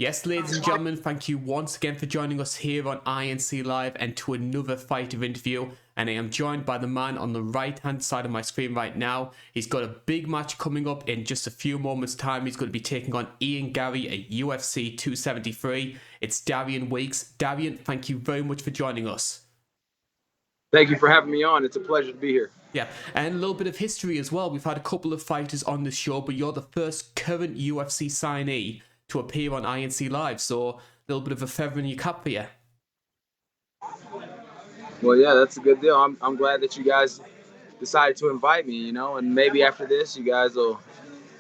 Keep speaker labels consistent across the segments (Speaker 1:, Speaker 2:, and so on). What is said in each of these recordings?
Speaker 1: Yes, ladies and gentlemen, thank you once again for joining us here on INC Live and to another fighter interview. And I am joined by the man on the right-hand side of my screen right now. He's got a big match coming up in just a few moments' time. He's going to be taking on Ian Garry at UFC 273. It's Darian Weeks. Darian, thank you very much for joining us.
Speaker 2: Thank you for having me on. It's a pleasure to be here.
Speaker 1: Yeah, and a little bit of history as well. We've had a couple of fighters on the show, but you're the first current UFC signee to appear on INC Live, so a little bit of a feather in your cap for you.
Speaker 2: Well, yeah, that's a good deal. I'm glad that you guys decided to invite me, and maybe after this, you guys will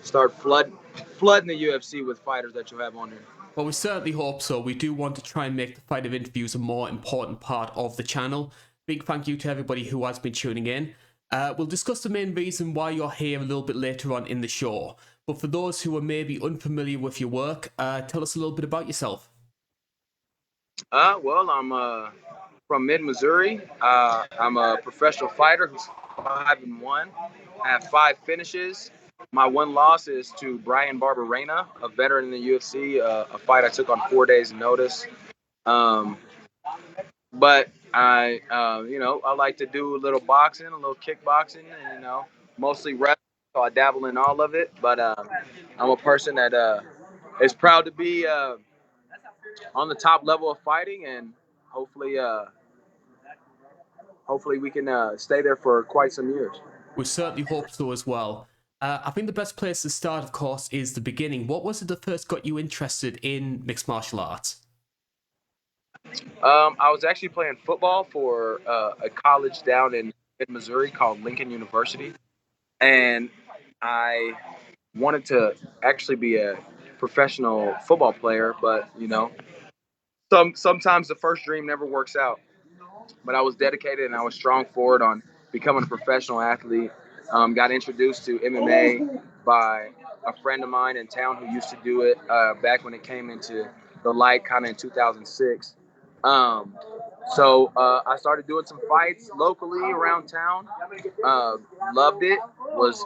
Speaker 2: start flooding the UFC with fighters that you'll have on here.
Speaker 1: Well, we certainly hope so. We do want to try and make the fighter interviews a more important part of the channel. Big thank you to everybody who has been tuning in. We'll discuss the main reason why you're here a little bit later on in the show. But for those who are maybe unfamiliar with your work, tell us a little bit about yourself.
Speaker 2: Well, I'm from mid-Missouri. I'm a professional fighter who's 5-1. I have 5 finishes. My one loss is to Brian Barberena, a veteran in the UFC, a fight I took on 4 days' notice. But I like to do a little boxing, a little kickboxing, and, mostly wrestling. So I dabble in all of it. But I'm a person that is proud to be on the top level of fighting, and hopefully we can stay there for quite some years.
Speaker 1: We certainly hope so as well. I think the best place to start, of course, is the beginning. What was it that first got you interested in mixed martial arts?
Speaker 2: I was actually playing football for a college down in Missouri called Lincoln University, and I wanted to actually be a professional football player, but sometimes the first dream never works out. But I was dedicated and I was strong forward on becoming a professional athlete. Got introduced to MMA by a friend of mine in town who used to do it back when it came into the light, kind of in 2006. So I started doing some fights locally around town. Loved it. Was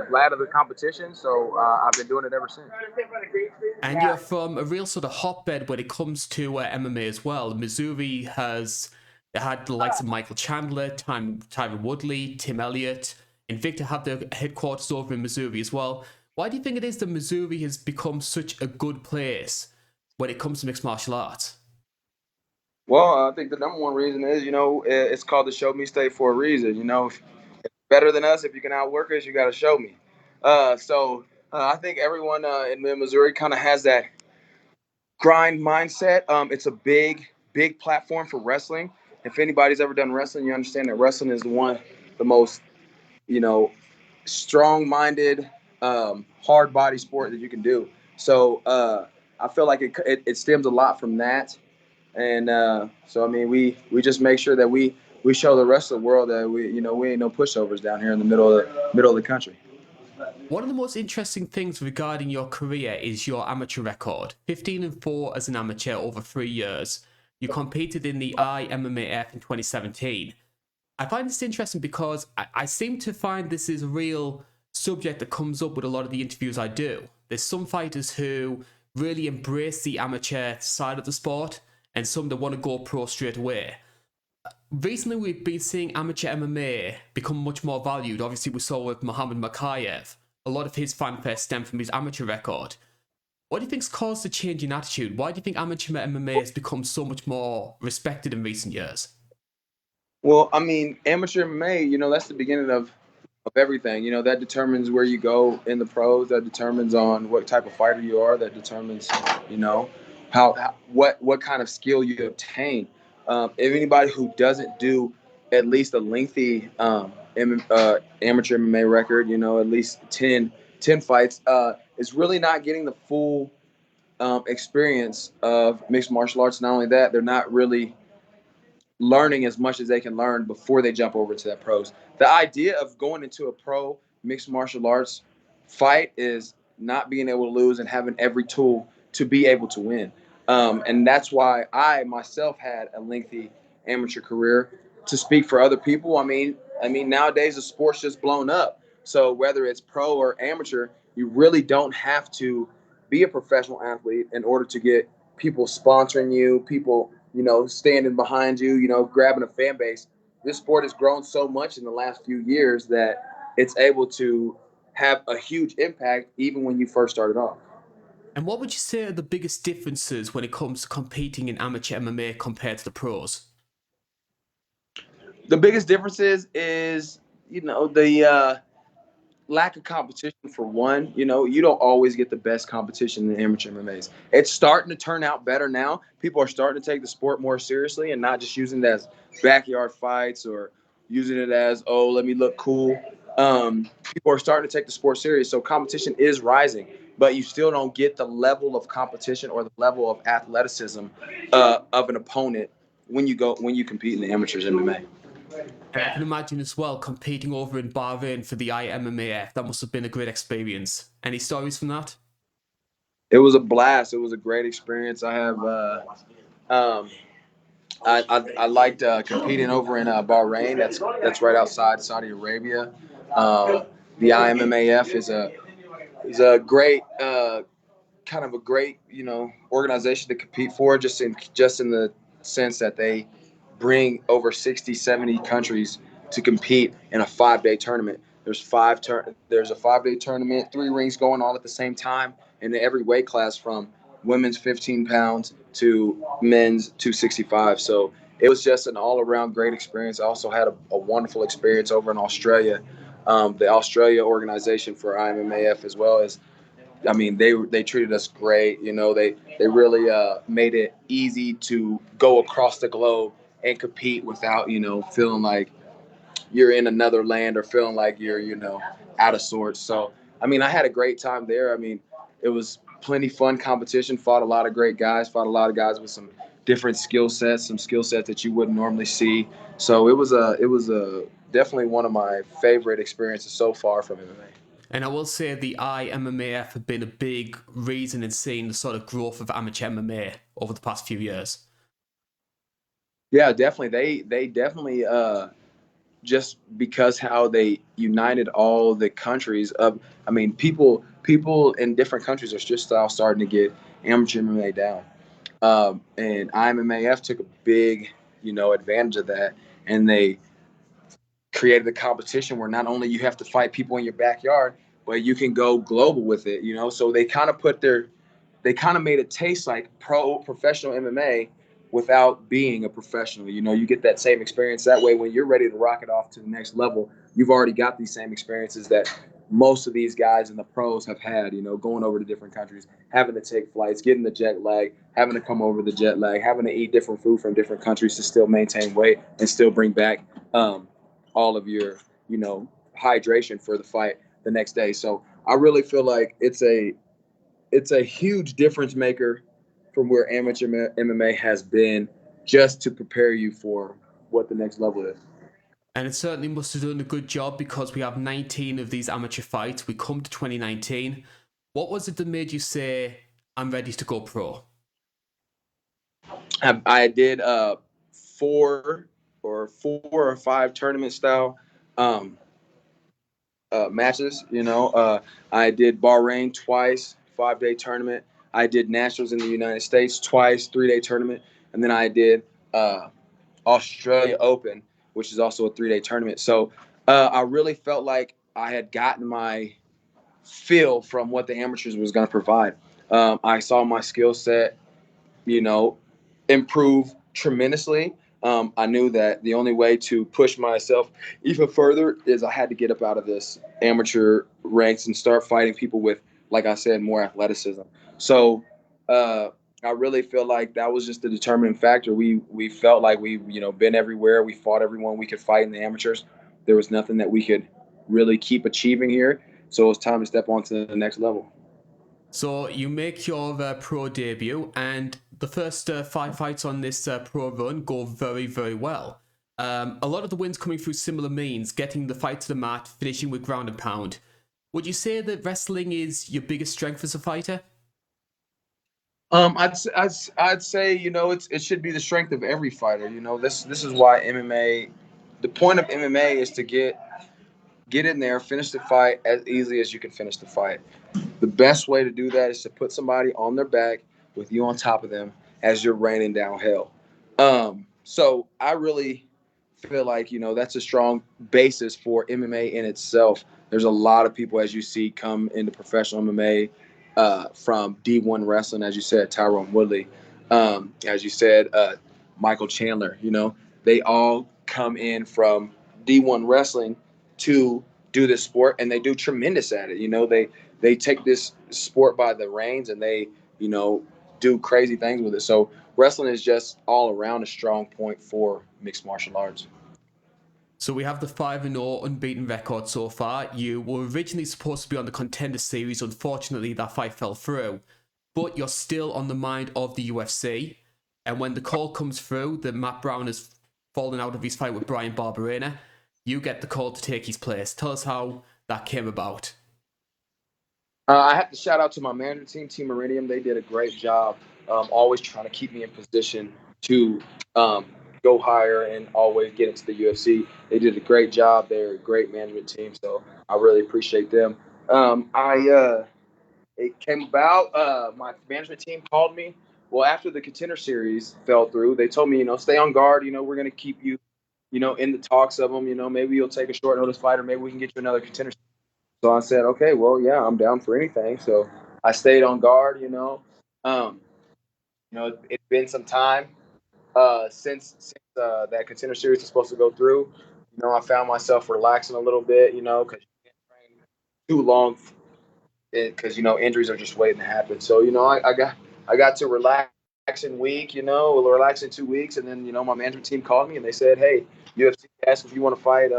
Speaker 2: glad of the competition. So I've been doing it ever since.
Speaker 1: And you're from a real sort of hotbed when it comes to MMA as well. Missouri has had the likes of Michael Chandler, Tyron Woodley, Tim Elliott. Invicta have their headquarters over in Missouri as well. Why do you think it is that Missouri has become such a good place when it comes to mixed martial arts?
Speaker 2: Well, I think the number one reason is, it's called the Show Me State for a reason. If better than us, if you can outwork us, you got to show me. So I think everyone in Missouri kind of has that grind mindset. It's a big platform for wrestling. If anybody's ever done wrestling, you understand that wrestling is the most, strong-minded, hard body sport that you can do. So I feel like it stems a lot from that. And so, I mean, we just make sure that we show the rest of the world that we ain't no pushovers down here in the middle of the country.
Speaker 1: One of the most interesting things regarding your career is your amateur record. 15-4 as an amateur over 3 years. You competed in the IMMAF in 2017. I find this interesting because I seem to find this is a real subject that comes up with a lot of the interviews I do. There's some fighters who really embrace the amateur side of the sport, and some that want to go pro straight away. Recently, we've been seeing amateur MMA become much more valued. Obviously, we saw with Muhammad Makayev. A lot of his fanfare stemmed from his amateur record. What do you think's caused the change in attitude? Why do you think amateur MMA has become so much more respected in recent years?
Speaker 2: Well, I mean, amateur MMA, that's the beginning of everything. That determines where you go in the pros. That determines on what type of fighter you are. That determines, what kind of skill you obtain. If anybody who doesn't do at least a lengthy amateur MMA record, at least 10 fights, is really not getting the full experience of mixed martial arts. Not only that, they're not really learning as much as they can learn before they jump over to that pros. The idea of going into a pro mixed martial arts fight is not being able to lose and having every tool to be able to win. And that's why I myself had a lengthy amateur career. To speak for other people, I mean nowadays the sport's just blown up. So whether it's pro or amateur, you really don't have to be a professional athlete in order to get people sponsoring you, people, standing behind you, grabbing a fan base. This sport has grown so much in the last few years that it's able to have a huge impact even when you first started off.
Speaker 1: And what would you say are the biggest differences when it comes to competing in amateur MMA compared to the pros?
Speaker 2: The biggest differences is, the lack of competition for one. You don't always get the best competition in amateur MMAs. It's starting to turn out better now. People are starting to take the sport more seriously and not just using it as backyard fights or using it as, oh, let me look cool. People are starting to take the sport serious, so competition is rising, but you still don't get the level of competition or the level of athleticism of an opponent when you compete in the amateurs MMA.
Speaker 1: And I can imagine as well competing over in Bahrain for the IMMAF. That must have been a great experience. Any stories from that?
Speaker 2: It was a blast. It was a great experience. I have um, I liked competing over in Bahrain. That's right outside Saudi Arabia. The IMMAF is a great kind of a great organization to compete for. Just in the sense that they bring over 60, 70 countries to compete in a 5-day tournament. There's a 5-day tournament, 3 rings going all at the same time, in every weight class from women's 15 pounds to men's 265. So it was just an all-around great experience. I also had a wonderful experience over in Australia. The Australia organization for IMMAF, as well as, I mean, they treated us great. They really made it easy to go across the globe and compete without feeling like you're in another land or feeling like you're out of sorts. So I mean, I had a great time there. I mean, it was plenty fun competition. Fought a lot of great guys. Fought a lot of guys with some different skill sets, some skill sets that you wouldn't normally see. So it was a definitely one of my favorite experiences so far from MMA.
Speaker 1: And I will say the IMMAF have been a big reason in seeing the sort of growth of amateur MMA over the past few years.
Speaker 2: Yeah, definitely. They definitely just because how they united all the countries of. I mean, people in different countries are just now starting to get amateur MMA down. And IMMAF took a big, advantage of that, and they created a competition where not only you have to fight people in your backyard, but you can go global with it. So they kind of made it taste like professional MMA without being a professional. You get that same experience that way when you're ready to rock it off to the next level. You've already got these same experiences that most of these guys in the pros have had, going over to different countries, having to take flights, getting the jet lag, having to come over the jet lag, having to eat different food from different countries to still maintain weight and still bring back all of your, hydration for the fight the next day. So I really feel like it's a huge difference maker from where amateur MMA has been, just to prepare you for what the next level is.
Speaker 1: And it certainly must have done a good job because we have 19 of these amateur fights. We come to 2019. What was it that made you say, I'm ready to go pro?
Speaker 2: I did four or five tournament style um, matches. I did Bahrain twice, 5-day tournament. I did Nationals in the United States twice, 3-day tournament, and then I did Australia Open, which is also a 3-day tournament. So I really felt like I had gotten my feel from what the amateurs was going to provide. I saw my skill set, you know, improve tremendously. I knew that the only way to push myself even further is I had to get up out of this amateur ranks and start fighting people with, like I said, more athleticism. So I really feel like that was just the determining factor. We felt like we been everywhere. We fought everyone we could fight in the amateurs. There was nothing that we could really keep achieving here. So it was time to step on to the next level.
Speaker 1: So you make your pro debut, and the first 5 fights on this pro run go very, very well. A lot of the wins coming through similar means, getting the fight to the mat, finishing with ground and pound. Would you say that wrestling is your biggest strength as a fighter?
Speaker 2: I'd say it should be the strength of every fighter. This is why MMA. The point of MMA is to get get in there, finish the fight as easily as you can finish the fight. The best way to do that is to put somebody on their back with you on top of them as you're raining down hell. So I really feel like, that's a strong basis for MMA in itself. There's a lot of people, as you see, come into professional MMA from D1 wrestling, as you said, Tyrone Woodley, as you said, Michael Chandler. They all come in from D1 wrestling to do this sport, and they do tremendous at it. They take this sport by the reins, and they do crazy things with it. So wrestling is just all around a strong point for mixed martial arts.
Speaker 1: So we have the 5-0 unbeaten record so far. You were originally supposed to be on the Contender Series. Unfortunately, that fight fell through. But you're still on the mind of the UFC. And when the call comes through that Matt Brown has fallen out of his fight with Bryan Barberena, you get the call to take his place. Tell us how that came about.
Speaker 2: I have to shout out to my management team, Team Iridium. They did a great job, always trying to keep me in position to go higher and always get into the UFC. They did a great job. They're a great management team, so I really appreciate them. It came about. My management team called me. Well, after the Contender Series fell through, they told me, stay on guard. We're going to keep you, in the talks of them. Maybe you'll take a short notice fight, or maybe we can get you another Contender Series. So I said, okay, well, yeah, I'm down for anything. So I stayed on guard. It's been some time since that Contender Series is supposed to go through. I found myself relaxing a little bit, because you can't train too long, because injuries are just waiting to happen. So I got to relax in week, relax in 2 weeks, and then my management team called me and they said, hey, UFC asked if you want to fight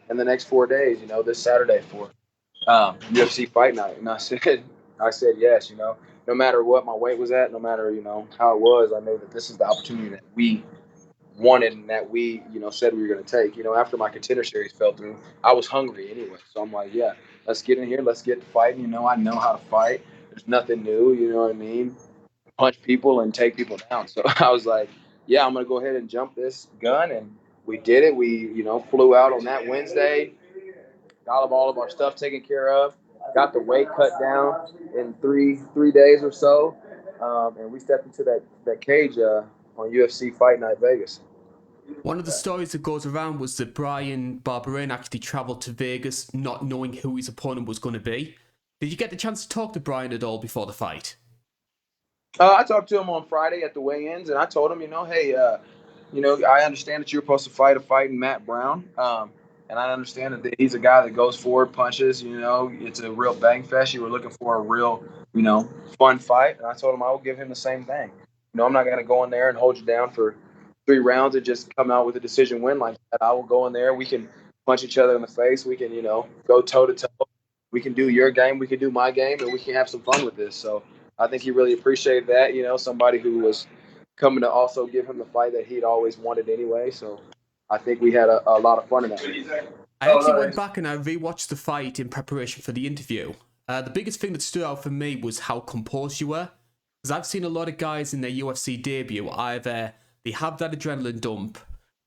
Speaker 2: in the next 4 days, this Saturday for UFC Fight Night, and I said yes. No matter what my weight was at, no matter how it was, I knew that this is the opportunity that we wanted and that we said we were going to take. After my Contender Series fell through, I was hungry anyway, so I'm like, yeah, let's get in here, let's get fighting. I know how to fight. There's nothing new. You know what I mean? Punch people and take people down. So I was like, yeah, I'm going to go ahead and jump this gun, and we did it. We flew out on that Wednesday. Got all of our stuff taken care of, got the weight cut down in three days or so, and we stepped into that cage on UFC Fight Night Vegas.
Speaker 1: One of the stories that goes around was that Bryan Barberena actually travelled to Vegas not knowing who his opponent was going to be. Did you get the chance to talk to Bryan at all before the fight?
Speaker 2: I talked to him on Friday at the weigh-ins, and I told him, hey, I understand that you're supposed to fight a fighting Matt Brown. And I understand that he's a guy that goes forward, punches. It's a real bang fest. You were looking for a real, fun fight. And I told him I will give him the same thing. I'm not going to go in there and hold you down for 3 rounds and just come out with a decision win like that. I will go in there. We can punch each other in the face. We can, go toe to toe. We can do your game. We can do my game, and we can have some fun with this. So I think he really appreciated that. Somebody who was coming to also give him the fight that he'd always wanted anyway. So I think we had a lot of fun in that.
Speaker 1: I actually went back and I rewatched the fight in preparation for the interview. The biggest thing that stood out for me was how composed you were. Because I've seen a lot of guys in their UFC debut, either they have that adrenaline dump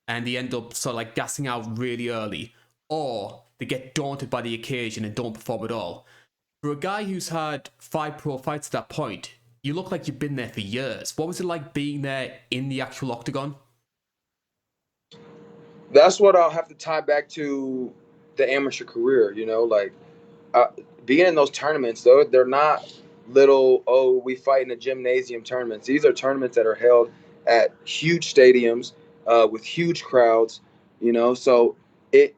Speaker 1: and they end up sort of like gassing out really early, or they get daunted by the occasion and don't perform at all. For a guy who's had 5 pro fights at that point, you look like you've been there for years. What was it like being there in the actual octagon?
Speaker 2: That's what I'll have to tie back to the amateur career. Uh, being in those tournaments, though, they're not little, we fight in a gymnasium tournaments. These are tournaments that are held at huge stadiums with huge crowds. So it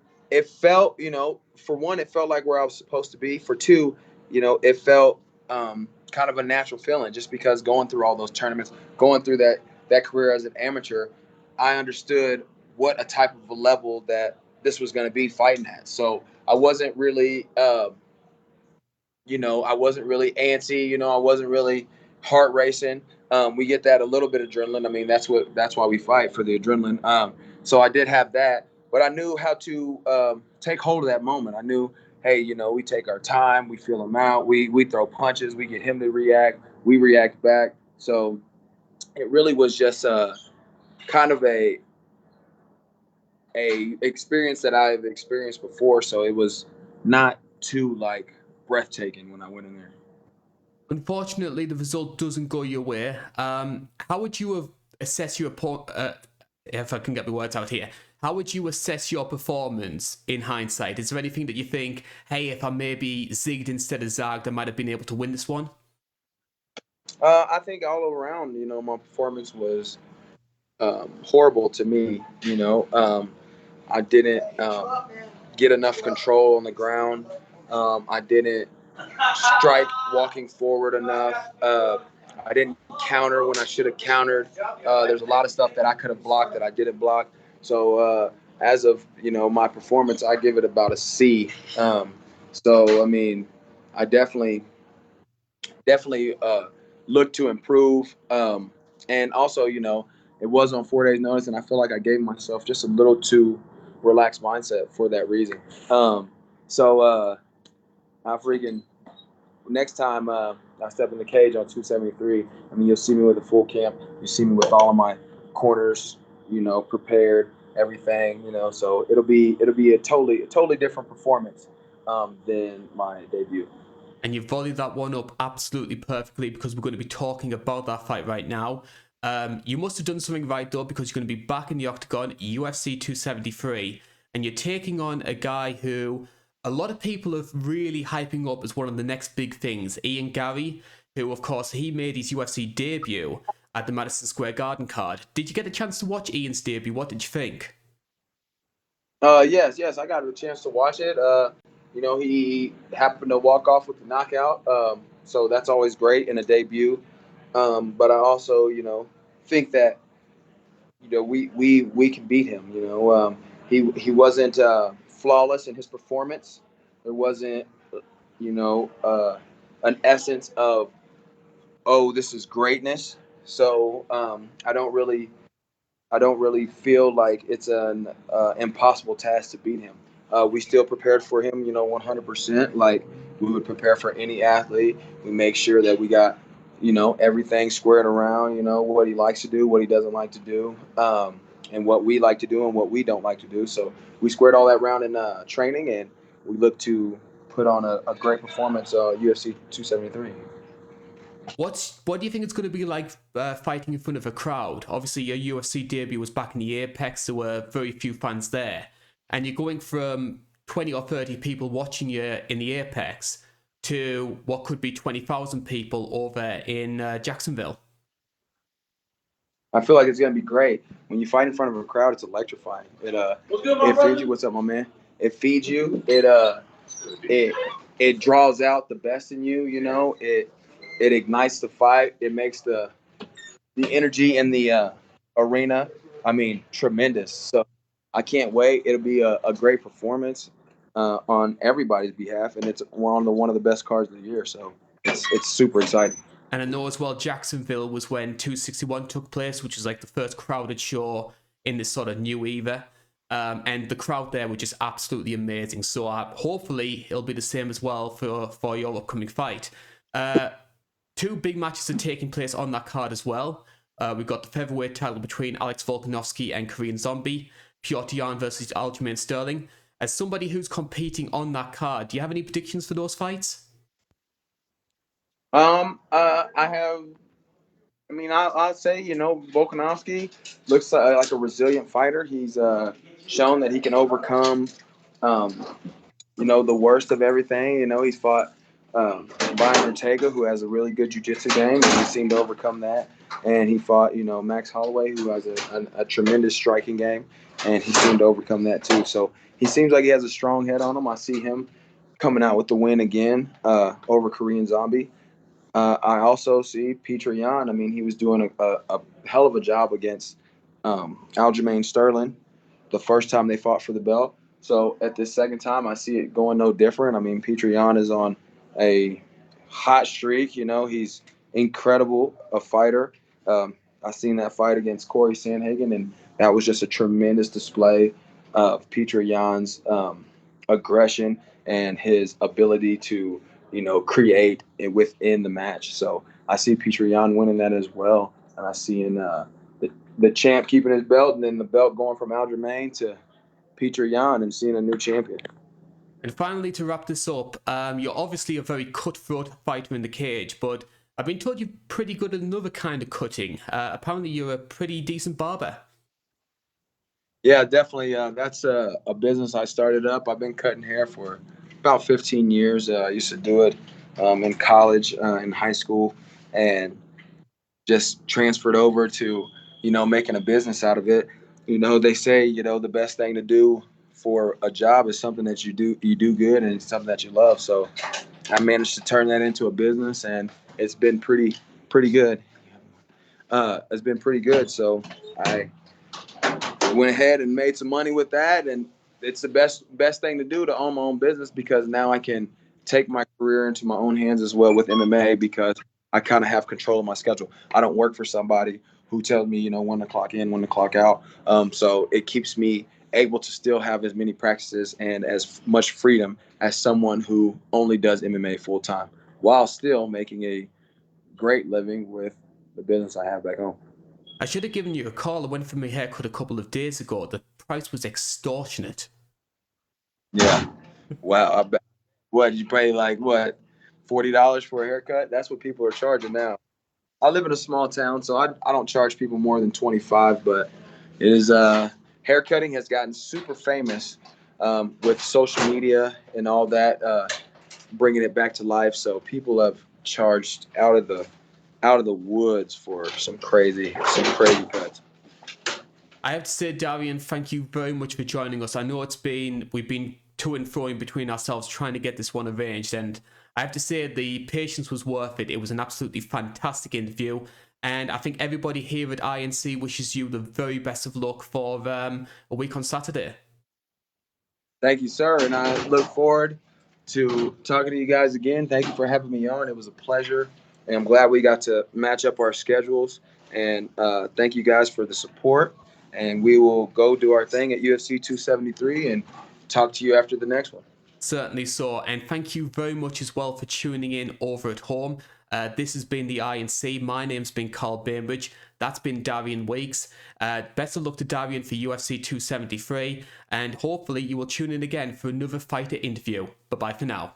Speaker 2: felt, for one, it felt like where I was supposed to be. For two, it felt kind of a natural feeling, just because going through all those tournaments, going through that career as an amateur, I understood what a type of a level that this was going to be fighting at. So I wasn't really, I wasn't really antsy. I wasn't really heart racing. We get that a little bit of adrenaline. I mean, that's why we fight, for the adrenaline. So I did have that, but I knew how to take hold of that moment. I knew, hey, we take our time, we feel him out, we throw punches, we get him to react, we react back. So it really was just kind of a a experience that I've experienced before, so it was not too like breathtaking when I went in there.
Speaker 1: Unfortunately, the result doesn't go your way. How would you assess your if I can get the words out here? How would you assess your performance in hindsight? Is there anything that you think, hey, if I maybe zigged instead of zagged, I might have been able to win this one?
Speaker 2: I think all around, my performance was horrible to me. I didn't get enough control on the ground. I didn't strike walking forward enough. I didn't counter when I should have countered. There's a lot of stuff that I could have blocked that I didn't block. So as of my performance, I give it about a C. So I mean, I definitely look to improve. And also, it was on 4 days' notice, and I feel like I gave myself just a little too relaxed mindset for that reason. So I freaking next time I step in the cage on 273, I mean, you'll see me with a full camp. You see me with all of my corners, prepared, everything, So it'll be a totally different performance than my debut.
Speaker 1: And you've volleyed that one up absolutely perfectly, because we're going to be talking about that fight right now. You must have done something right, though, because you're going to be back in the octagon, UFC 273, and you're taking on a guy who a lot of people are really hyping up as one of the next big things, Ian Garry, who, of course, he made his UFC debut at the Madison Square Garden card. Did you get a chance to watch Ian's debut? What did you think?
Speaker 2: Yes, I got a chance to watch it. He happened to walk off with the knockout, so that's always great in a debut. But I also, think that we can beat him. He wasn't flawless in his performance. There wasn't, an essence of, oh, this is greatness. So I don't really feel like it's an impossible task to beat him. We still prepared for him, 100%. Like we would prepare for any athlete. We make sure that we got, everything squared around, what he likes to do, what he doesn't like to do, and what we like to do and what we don't like to do. So we squared all that around in training, and we look to put on a great performance UFC 273.
Speaker 1: What do you think it's going to be like fighting in front of a crowd? Obviously, your UFC debut was back in the Apex. There were very few fans there. And you're going from 20 or 30 people watching you in the Apex to what could be 20,000 people over in Jacksonville.
Speaker 2: I feel like it's gonna be great. When you fight in front of a crowd, it's electrifying. It feeds you. What's up, my man? It feeds you. It draws out the best in you. It ignites the fight. It makes the energy in the arena, I mean, tremendous. So I can't wait. It'll be a great performance on everybody's behalf, and we're on one of the best cards of the year. So it's super exciting.
Speaker 1: And I know as well, Jacksonville was when 261 took place, which is like the first crowded show in this sort of new era. And the crowd there were just absolutely amazing. So hopefully it'll be the same as well for your upcoming fight. Two big matches are taking place on that card as well. We've got the featherweight title between Alex Volkanovski and Korean Zombie, Piotr Jan versus Aljamain Sterling. As somebody who's competing on that card, do you have any predictions for those fights?
Speaker 2: I have. I mean, I'll say, Volkanovski looks like a resilient fighter. He's shown that he can overcome, the worst of everything. He's fought Brian Ortega, who has a really good jiu-jitsu game, and he seemed to overcome that. And he fought, Max Holloway, who has a tremendous striking game, and he seemed to overcome that too. So he seems like he has a strong head on him. I see him coming out with the win again over Korean Zombie. I also see Piotr Jan. I mean, he was doing a hell of a job against Aljamain Sterling the first time they fought for the belt. So at this second time, I see it going no different. I mean, Piotr Jan is on a hot streak. He's incredible, a fighter. I seen that fight against Corey Sandhagen, and that was just a tremendous display of Piotr Jan's aggression and his ability to create it within the match. So I see Piotr Jan winning that as well, and I see the champ keeping his belt, and then the belt going from Aljamain to Peter Yan and seeing a new champion.
Speaker 1: And finally, to wrap this up, you're obviously a very cutthroat fighter in the cage, but I've been told you're pretty good at another kind of cutting. Apparently, you're a pretty decent barber.
Speaker 2: Yeah, definitely. That's a business I started up. I've been cutting hair for about 15 years. I used to do it in college, in high school, and just transferred over to, making a business out of it. They say, the best thing to do for a job is something that you do good, and it's something that you love. So I managed to turn that into a business, and it's been pretty good. It's been pretty good. So I went ahead and made some money with that, and it's the best thing to do, to own my own business, because now I can take my career into my own hands as well with MMA, because I kind of have control of my schedule. I don't work for somebody who tells me, when to clock in, when to clock out. So it keeps me able to still have as many practices and as much freedom as someone who only does MMA full time, while still making a great living with the business I have back home.
Speaker 1: I should have given you a call. I went for my haircut a couple of days ago. The price was extortionate.
Speaker 2: Yeah. Wow. I bet. What, you pay like what, $40 for a haircut? That's what people are charging now. I live in a small town, so I don't charge people more than 25. But it is haircutting has gotten super famous with social media and all that, bringing it back to life. So people have charged out of the woods for some crazy cuts.
Speaker 1: I have to say, Darian, thank you very much for joining us. I know we've been to and fro in between ourselves trying to get this one arranged, and I have to say the patience was worth it. It was an absolutely fantastic interview, and I think everybody here at INC wishes you the very best of luck for a week on Saturday.
Speaker 2: Thank you, sir, and I look forward to talking to you guys again. Thank you for having me on. It was a pleasure, and I'm glad we got to match up our schedules. And thank you guys for the support. And we will go do our thing at UFC 273 and talk to you after the next one.
Speaker 1: Certainly so, and thank you very much as well for tuning in over at home. This has been the INC. My name's been Karl Bainbridge. That's been Darian Weeks. Best of luck to Darian for UFC 273, and hopefully you will tune in again for another fighter interview. Bye-bye for now.